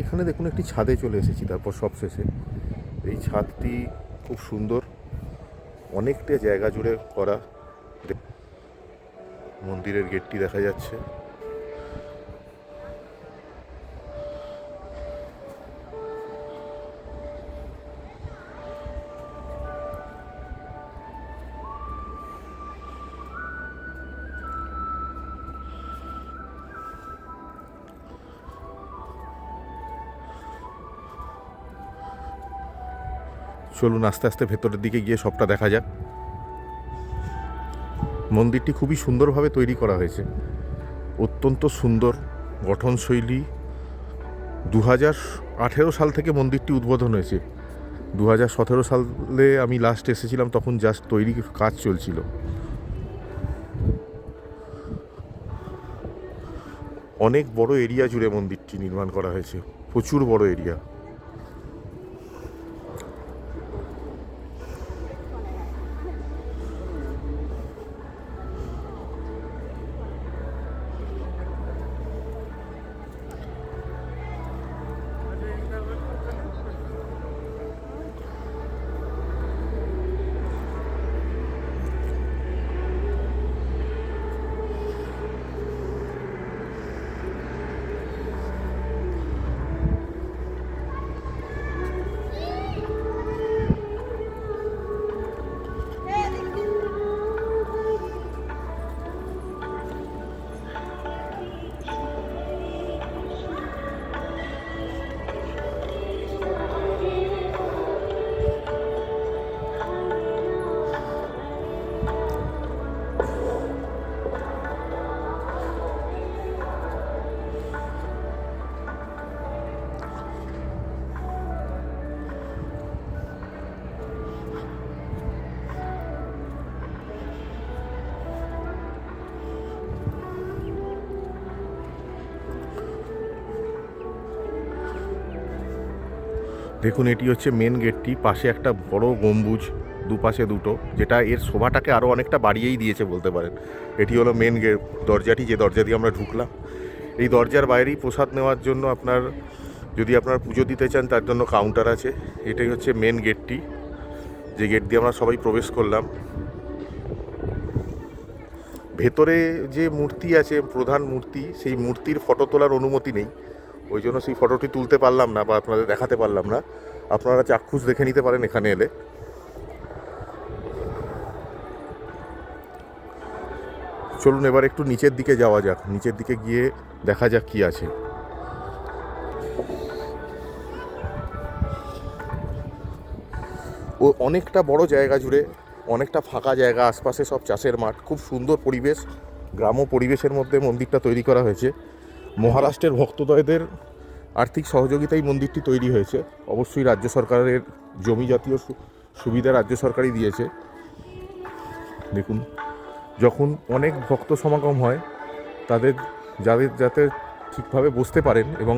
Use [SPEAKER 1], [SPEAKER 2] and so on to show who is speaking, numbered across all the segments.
[SPEAKER 1] এখানে দেখুন একটি ছাদে চলে এসেছি তারপর সবশেষে। এই ছাদটি খুব সুন্দর, অনেকটা জায়গা জুড়ে করা। মন্দিরের গেটটি দেখা যাচ্ছে। চলুন আস্তে আস্তে ভেতরের দিকে গিয়ে সবটা দেখা যাক। মন্দিরটি খুবই সুন্দরভাবে তৈরি করা হয়েছে, অত্যন্ত সুন্দর গঠনশৈলী। 2018 সাল থেকে মন্দিরটি উদ্বোধন হয়েছে। 2017 সালে আমি লাস্ট এসেছিলাম, তখন জাস্ট তৈরি কাজ চলছিল। অনেক বড় এরিয়া জুড়ে মন্দিরটি নির্মাণ করা হয়েছে, প্রচুর বড় এরিয়া। দেখুন এটি হচ্ছে মেন গেটটি, পাশে একটা বড় গম্বুজ, দুপাশে দুটো, যেটা এর শোভাটাকে আরও অনেকটা বাড়িয়েই দিয়েছে বলতে পারেন। এটি হলো মেন গেট, দরজাটি, যে দরজা দিয়ে আমরা ঢুকলাম। এই দরজার বাইরেই প্রসাদ নেওয়ার জন্য আপনার, যদি আপনারা পুজো দিতে চান তার জন্য কাউন্টার আছে। এটাই হচ্ছে মেন গেটটি, যে গেট দিয়ে আমরা সবাই প্রবেশ করলাম। ভেতরে যে মূর্তি আছে, প্রধান মূর্তি, সেই মূর্তির ফটো তোলার অনুমতি নেই, ওই জন্য সেই ফটোটি তুলতে পারলাম না বা আপনাদের দেখাতে পারলাম না। আপনারা চাক্ষুষ দেখে নিতে পারেন এখানে এলে। চলুন এবার একটু নিচের দিকে যাওয়া যাক, নিচের দিকে গিয়ে দেখা যাক কি আছে। ও অনেকটা বড় জায়গা জুড়ে, অনেকটা ফাঁকা জায়গা, আশপাশে সব চাষের মাঠ, খুব সুন্দর পরিবেশ, গ্রাম্য পরিবেশের মধ্যে মন্দিরটা তৈরি করা হয়েছে। মহারাষ্ট্রের ভক্তদ্বয়দের আর্থিক সহযোগিতায় মন্দিরটি তৈরি হয়েছে। অবশ্যই রাজ্য সরকারের জমি জাতীয় সুবিধা রাজ্য সরকারই দিয়েছে। দেখুন, যখন অনেক ভক্ত সমাগম হয়, যাদের যাতে ঠিকভাবে বসতে পারেন এবং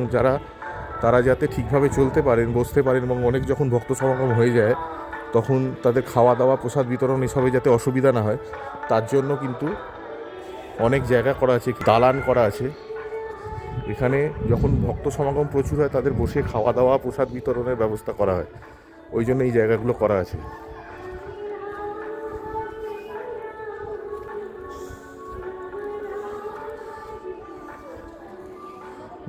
[SPEAKER 1] তারা যাতে ঠিকভাবে চলতে পারেন, বসতে পারেন, এবং অনেক যখন ভক্ত সমাগম হয়ে যায় তখন তাদের খাওয়া দাওয়া, প্রসাদ বিতরণ এসবে যাতে অসুবিধা না হয়, তার জন্য কিন্তু অনেক জায়গা করা আছে, দালান করা আছে। এখানে যখন ভক্ত সমাগম প্রচুর হয় তাদের বসে খাওয়া দাওয়া, প্রসাদ বিতরণের ব্যবস্থা করা হয়, ওই জন্য এই জায়গাগুলো করা আছে।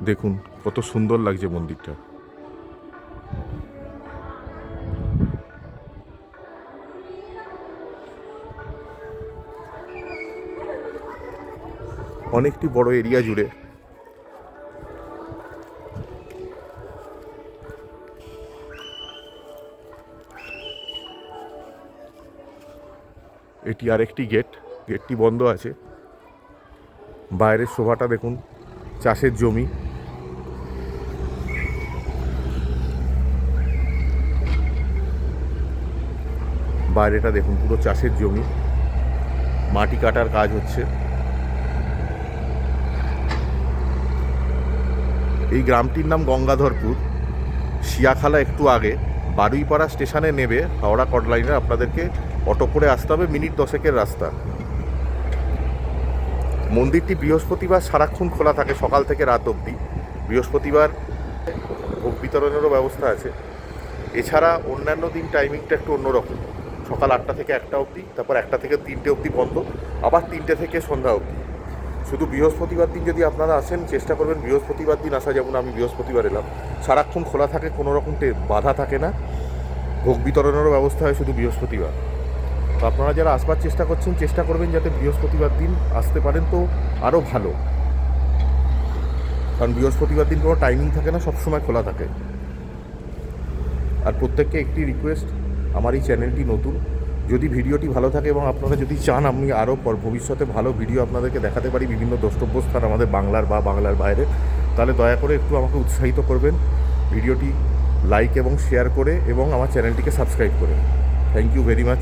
[SPEAKER 1] দেখুন কত সুন্দর লাগছে মন্দিরটা। অনেকটি বড় এরিয়া জুড়ে। এটি আরেকটি গেট, গেটটি বন্ধ আছে। বাইরের শোভাটা দেখুন, চাষের জমি, বাইরেটা দেখুন পুরো চাষের জমি, মাটি কাটার কাজ হচ্ছে। এই গ্রামটির নাম গঙ্গাধরপুর। শিয়াখালা একটু আগে, বারুইপাড়া স্টেশনে নেবে হাওড়া কট লাইনে আপনাদেরকে অটো করে আসতে হবে, মিনিট 10-এর রাস্তা। মন্দিরটি বৃহস্পতিবার সারাক্ষণ খোলা থাকে, সকাল থেকে রাত অবধি। বৃহস্পতিবার ভোগ বিতরণেরও ব্যবস্থা আছে। এছাড়া অন্যান্য দিন টাইমিংটা একটু অন্যরকম, সকাল 8টা থেকে 1টা অবধি, তারপর 1টা থেকে 3টে অবধি বন্ধ, আবার 3টে থেকে সন্ধ্যা অবধি। শুধু বৃহস্পতিবার দিন যদি আপনারা আসেন, চেষ্টা করবেন বৃহস্পতিবার দিন আসা, যেমন আমি বৃহস্পতিবার এলাম, সারাক্ষণ খোলা থাকে, কোনো রকম বাধা থাকে না, ভোগ বিতরণেরও ব্যবস্থা হয় শুধু বৃহস্পতিবার। তো আপনারা যারা আসবার চেষ্টা করছেন, চেষ্টা করবেন যাতে বৃহস্পতিবার দিন আসতে পারেন, তো আরও ভালো, কারণ বৃহস্পতিবার দিন কোনো টাইমিং থাকে না, সবসময় খোলা থাকে। আর প্রত্যেককে একটি রিকোয়েস্ট, আমার এই চ্যানেলটি নতুন, যদি ভিডিওটি ভালো থাকে এবং আপনারা যদি চান আমি আরও ভবিষ্যতে ভালো ভিডিও আপনাদেরকে দেখাতে পারি বিভিন্ন দ্রষ্টব্য স্থান আমাদের বাংলার বা বাংলার বাইরে, তাহলে দয়া করে একটু আমাকে উৎসাহিত করবেন ভিডিওটি লাইক এবং শেয়ার করে, এবং আমার চ্যানেলটিকে সাবস্ক্রাইব করে। Thank you very much.